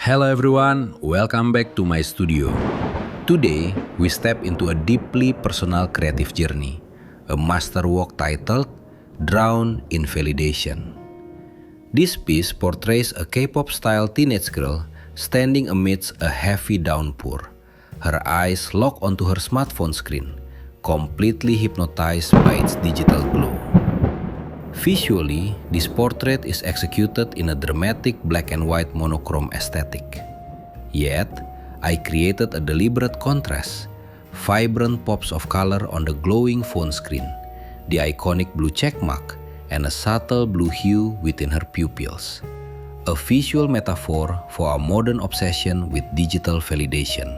Hello everyone, welcome back to my studio. Today, we step into a deeply personal creative journey, a masterwork titled Drown in Validation. This piece portrays a K-pop style teenage girl standing amidst a heavy downpour, her eyes locked onto her smartphone screen, completely hypnotized by its digital glow. Visually, this portrait is executed in a dramatic black and white monochrome aesthetic. Yet, I created a deliberate contrast, vibrant pops of color on the glowing phone screen, the iconic blue checkmark, and a subtle blue hue within her pupils. A visual metaphor for a modern obsession with digital validation.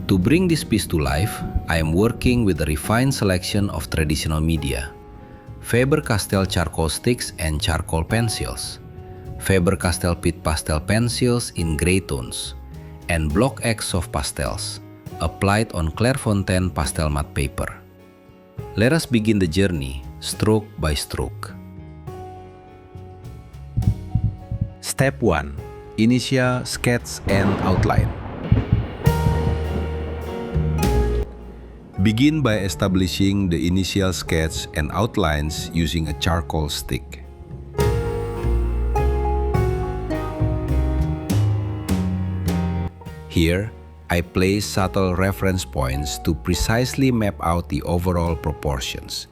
To bring this piece to life, I am working with a refined selection of traditional media. Faber-Castell charcoal sticks and charcoal pencils, Faber-Castell Pitt pastel pencils in gray tones, and Block X soft pastels, applied on Clairefontaine pastel matte paper. Let us begin the journey, stroke by stroke. Step 1. Initial sketch and outline. Begin by establishing the initial sketch and outlines using a charcoal stick. Here, I place subtle reference points to precisely map out the overall proportions,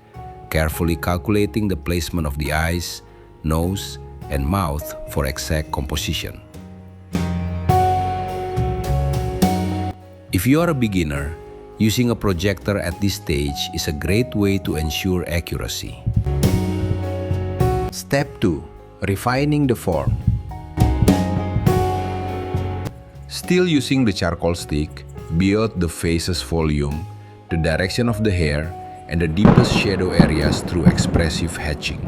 carefully calculating the placement of the eyes, nose, and mouth for exact composition. If you are a beginner, using a projector at this stage is a great way to ensure accuracy. Step 2. Refining the form. Still using the charcoal stick, build the face's volume, the direction of the hair, and the deepest shadow areas through expressive hatching.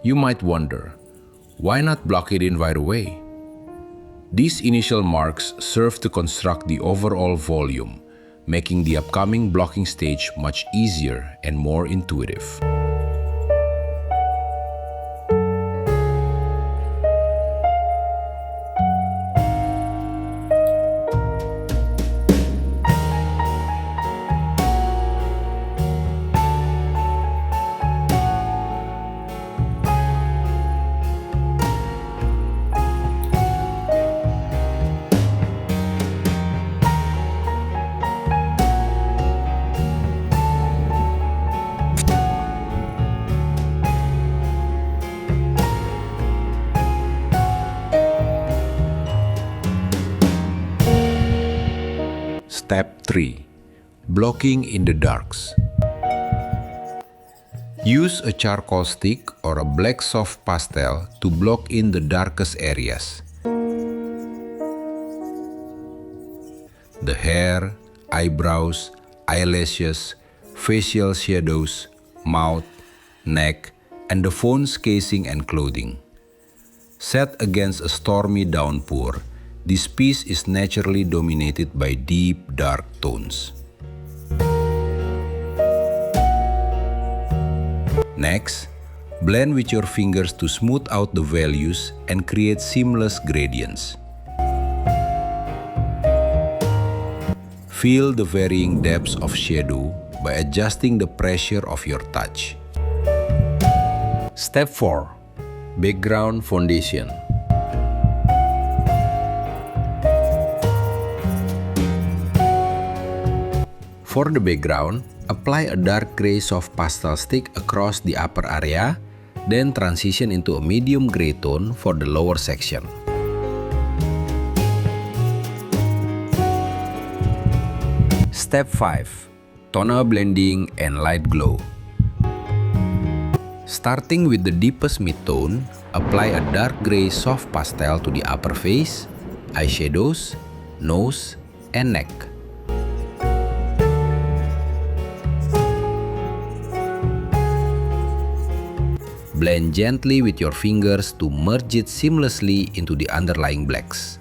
You might wonder, why not block it in right away? These initial marks serve to construct the overall volume, making the upcoming blocking stage much easier and more intuitive. Step 3. Blocking in the darks. Use a charcoal stick or a black soft pastel to block in the darkest areas. The hair, eyebrows, eyelashes, facial shadows, mouth, neck, and the phone's casing and clothing. Set against a stormy downpour, this piece is naturally dominated by deep, dark tones. Next, blend with your fingers to smooth out the values and create seamless gradients. Feel the varying depths of shadow by adjusting the pressure of your touch. Step 4. Background foundation. For the background, apply a dark gray soft pastel stick across the upper area, then transition into a medium gray tone for the lower section. Step 5. Tonal blending and light glow. Starting with the deepest mid-tone, apply a dark gray soft pastel to the upper face, eyeshadows, nose, and neck. Blend gently with your fingers to merge it seamlessly into the underlying blacks.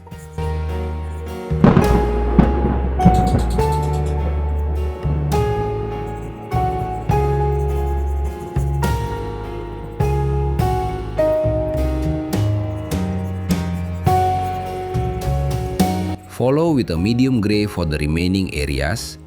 Follow with a medium gray for the remaining areas.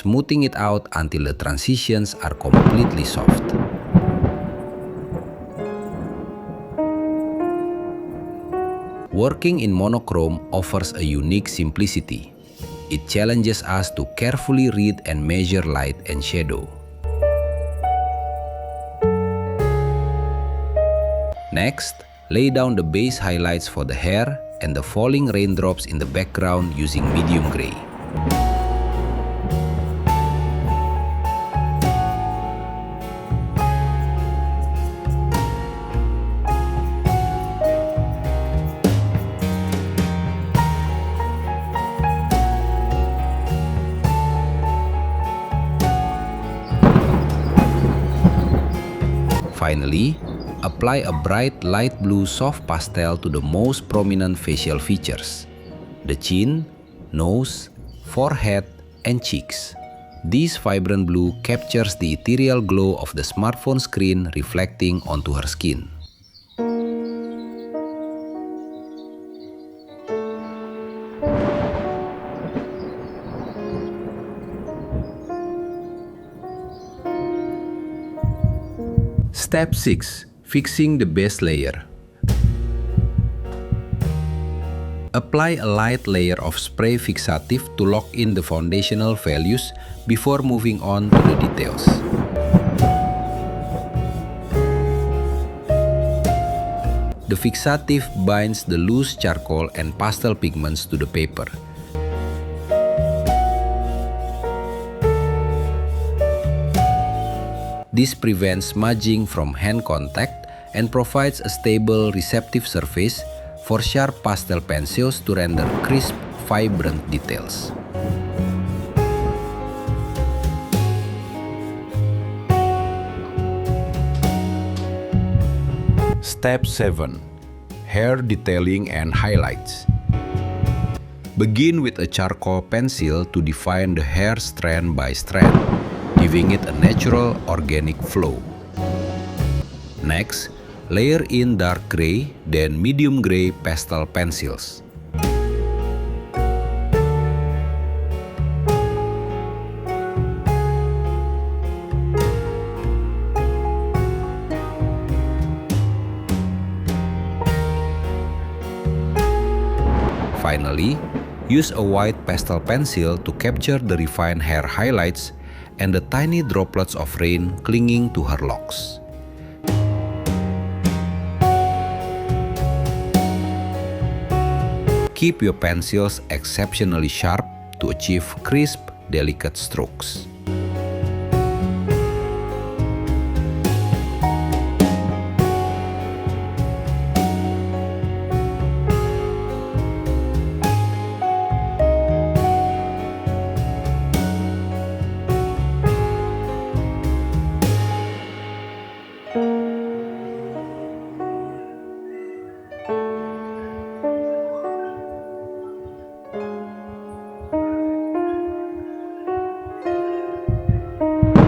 Smoothing it out until the transitions are completely soft. Working in monochrome offers a unique simplicity. It challenges us to carefully read and measure light and shadow. Next, lay down the base highlights for the hair and the falling raindrops in the background using medium gray. Finally, apply a bright light blue soft pastel to the most prominent facial features: the chin, nose, forehead, and cheeks. This vibrant blue captures the ethereal glow of the smartphone screen reflecting onto her skin. Step 6. Fixing the base layer. Apply a light layer of spray fixative to lock in the foundational values before moving on to the details. The fixative binds the loose charcoal and pastel pigments to the paper. This prevents smudging from hand contact and provides a stable, receptive surface for sharp pastel pencils to render crisp, vibrant details. Step 7. Hair detailing and highlights. Begin with a charcoal pencil to define the hair strand by strand, giving it a natural, organic flow. Next, layer in dark gray, then medium gray pastel pencils. Finally, use a white pastel pencil to capture the refined hair highlights and the tiny droplets of rain clinging to her locks. Keep your pencils exceptionally sharp to achieve crisp, delicate strokes.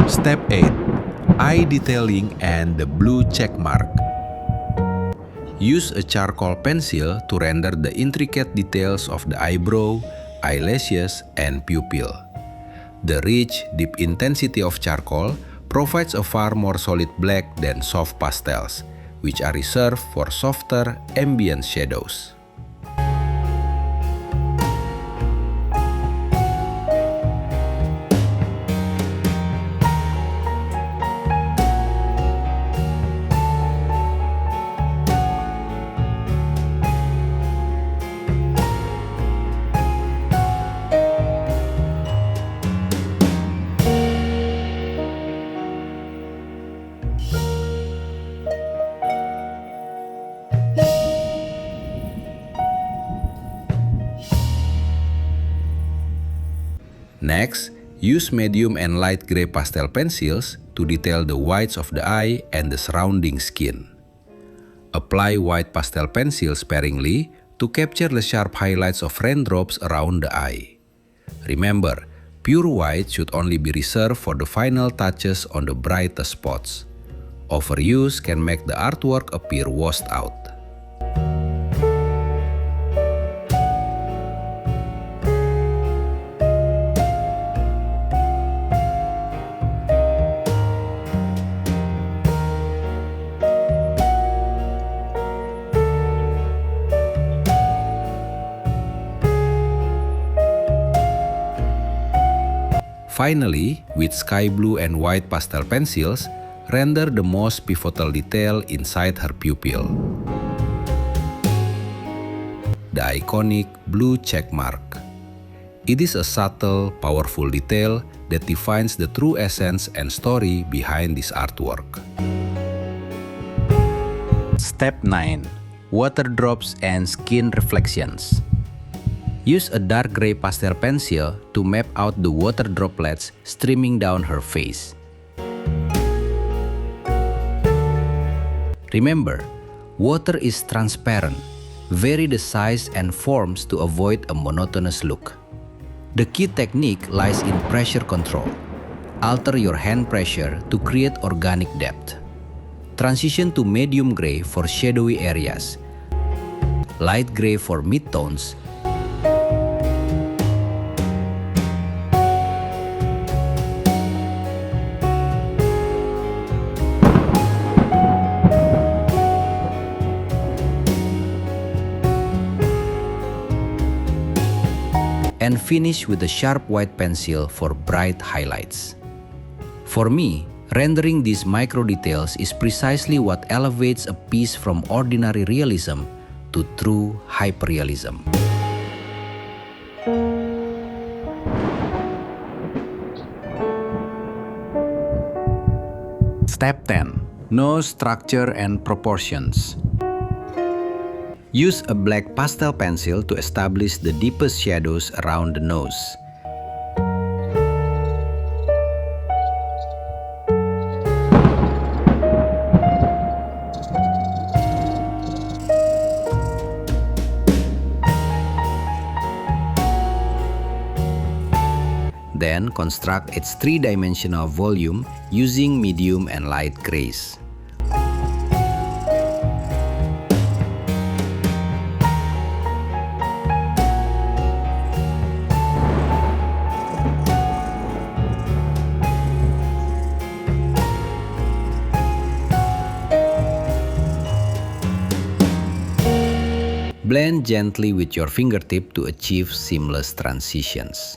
Step 8. Eye detailing and the blue check mark. Use a charcoal pencil to render the intricate details of the eyebrow, eyelashes, and pupil. The rich, deep intensity of charcoal provides a far more solid black than soft pastels, which are reserved for softer ambient shadows. Next, use medium and light gray pastel pencils to detail the whites of the eye and the surrounding skin. Apply white pastel pencil sparingly to capture the sharp highlights of raindrops around the eye. Remember, pure white should only be reserved for the final touches on the brightest spots. Overuse can make the artwork appear washed out. Finally, with sky blue and white pastel pencils, render the most pivotal detail inside her pupil. The iconic blue check mark. It is a subtle, powerful detail that defines the true essence and story behind this artwork. Step 9. Water drops and skin reflections. Use a dark gray pastel pencil to map out the water droplets streaming down her face. Remember, water is transparent. Vary the size and forms to avoid a monotonous look. The key technique lies in pressure control. Alter your hand pressure to create organic depth. Transition to medium gray for shadowy areas, light gray for midtones, and finish with a sharp white pencil for bright highlights. For me, rendering these micro details is precisely what elevates a piece from ordinary realism to true hyperrealism. Step 10. Nose structure and proportions. Use a black pastel pencil to establish the deepest shadows around the nose. Then construct its three-dimensional volume using medium and light grays. Blend gently with your fingertip to achieve seamless transitions.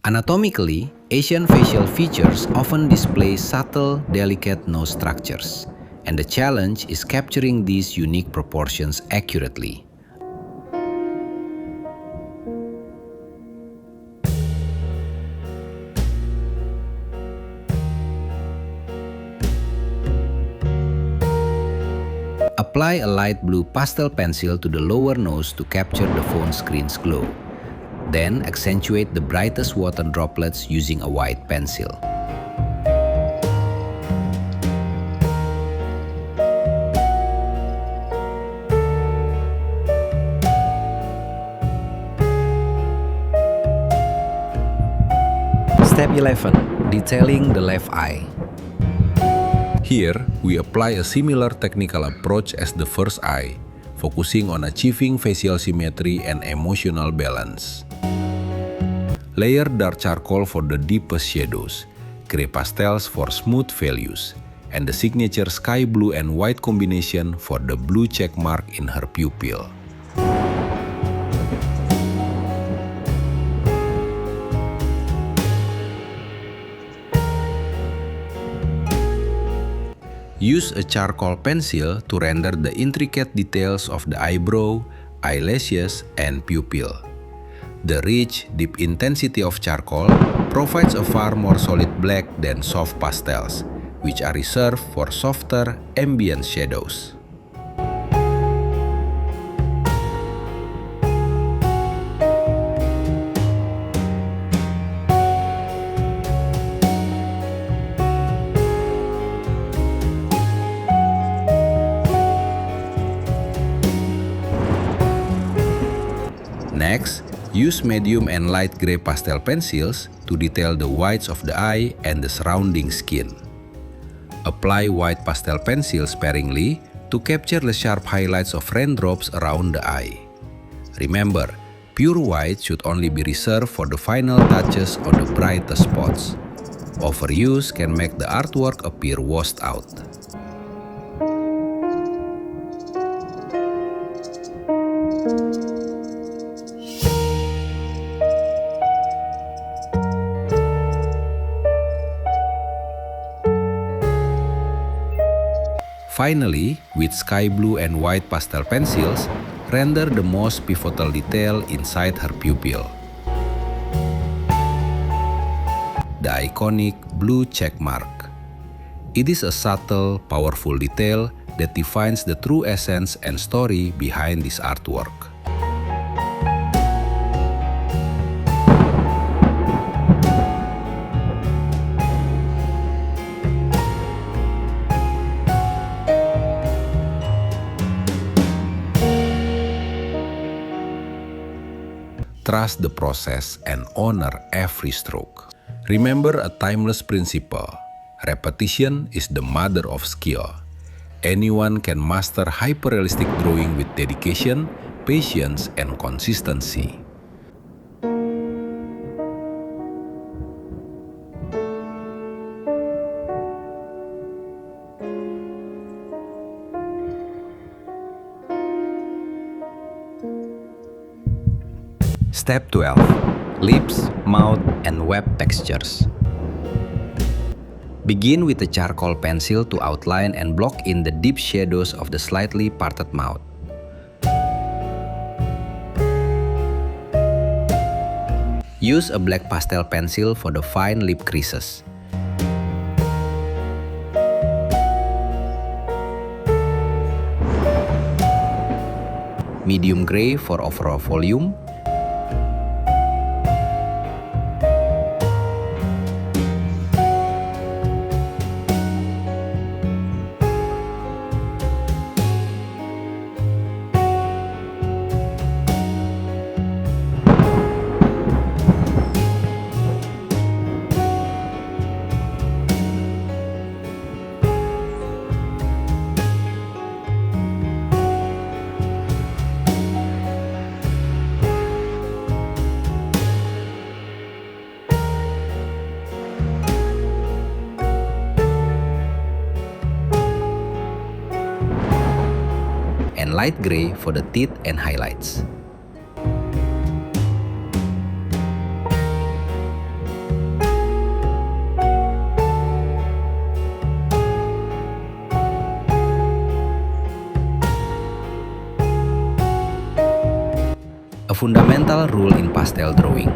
Anatomically, Asian facial features often display subtle, delicate nose structures, and the challenge is capturing these unique proportions accurately. Apply a light blue pastel pencil to the lower nose to capture the phone screen's glow. Then accentuate the brightest water droplets using a white pencil. Step 11. Detailing the left eye. Here, we apply a similar technical approach as the first eye, focusing on achieving facial symmetry and emotional balance. Layer dark charcoal for the deepest shadows, gray pastels for smooth values, and the signature sky blue and white combination for the blue check mark in her pupil. Use a charcoal pencil to render the intricate details of the eyebrow, eyelashes, and pupil. The rich, deep intensity of charcoal provides a far more solid black than soft pastels, which are reserved for softer, ambient shadows. Next, use medium and light gray pastel pencils to detail the whites of the eye and the surrounding skin. Apply white pastel pencil sparingly to capture the sharp highlights of raindrops around the eye. Remember, pure white should only be reserved for the final touches on the brightest spots. Overuse can make the artwork appear washed out. Finally, with sky blue and white pastel pencils, render the most pivotal detail inside her pupil. The iconic blue check mark. It is a subtle, powerful detail that defines the true essence and story behind this artwork. Trust the process and honor every stroke. Remember a timeless principle: repetition is the mother of skill. Anyone can master hyperrealistic drawing with dedication, patience, and consistency. Step 12. Lips, mouth, and web textures. Begin with a charcoal pencil to outline and block in the deep shadows of the slightly parted mouth. Use a black pastel pencil for the fine lip creases. Medium gray for overall volume. And light gray for the teeth and highlights. A fundamental rule in pastel drawing: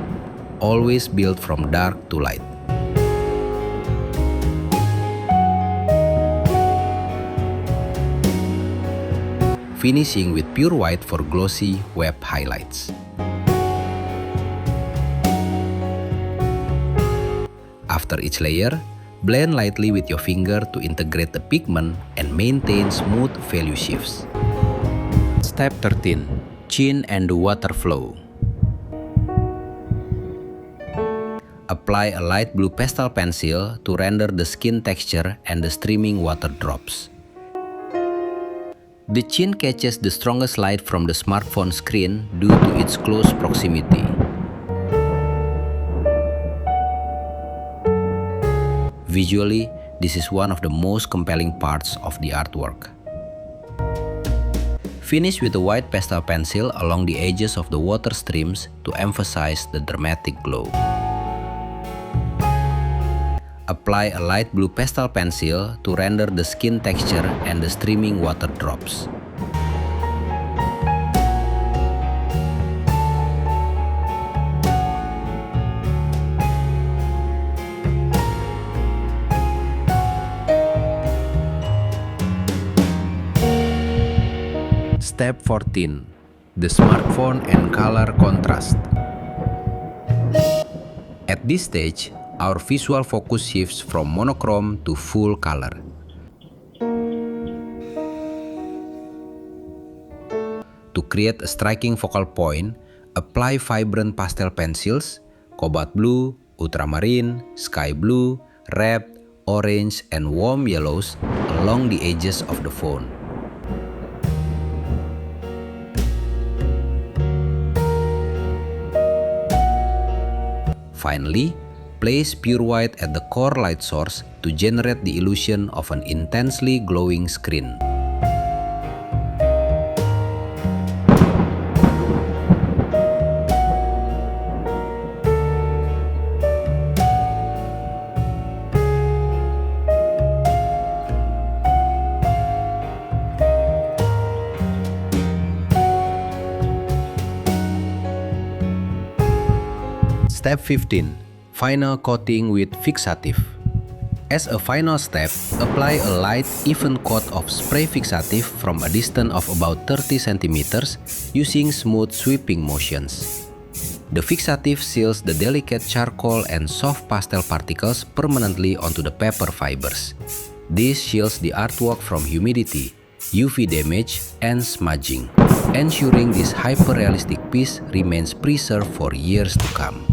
always build from dark to light. Finishing with pure white for glossy web highlights. After each layer, blend lightly with your finger to integrate the pigment and maintain smooth value shifts. Step 13. Chin and the water flow. Apply a light blue pastel pencil to render the skin texture and the streaming water drops. The chin catches the strongest light from the smartphone screen due to its close proximity. Visually, this is one of the most compelling parts of the artwork. Finish with a white pastel pencil along the edges of the water streams to emphasize the dramatic glow. Apply a light blue pastel pencil to render the skin texture and the streaming water drops. Step 14. The smartphone and color contrast. At this stage, our visual focus shifts from monochrome to full color. To create a striking focal point, Apply vibrant pastel pencils, cobalt blue, ultramarine, sky blue, red, orange, and warm yellows along the edges of the phone. Finally, place pure white at the core light source to generate the illusion of an intensely glowing screen. Step 15. Final coating with fixative. As a final step, apply a light, even coat of spray fixative from a distance of about 30 cm using smooth sweeping motions. The fixative seals the delicate charcoal and soft pastel particles permanently onto the paper fibers. This shields the artwork from humidity, UV damage, and smudging, ensuring this hyper-realistic piece remains preserved for years to come.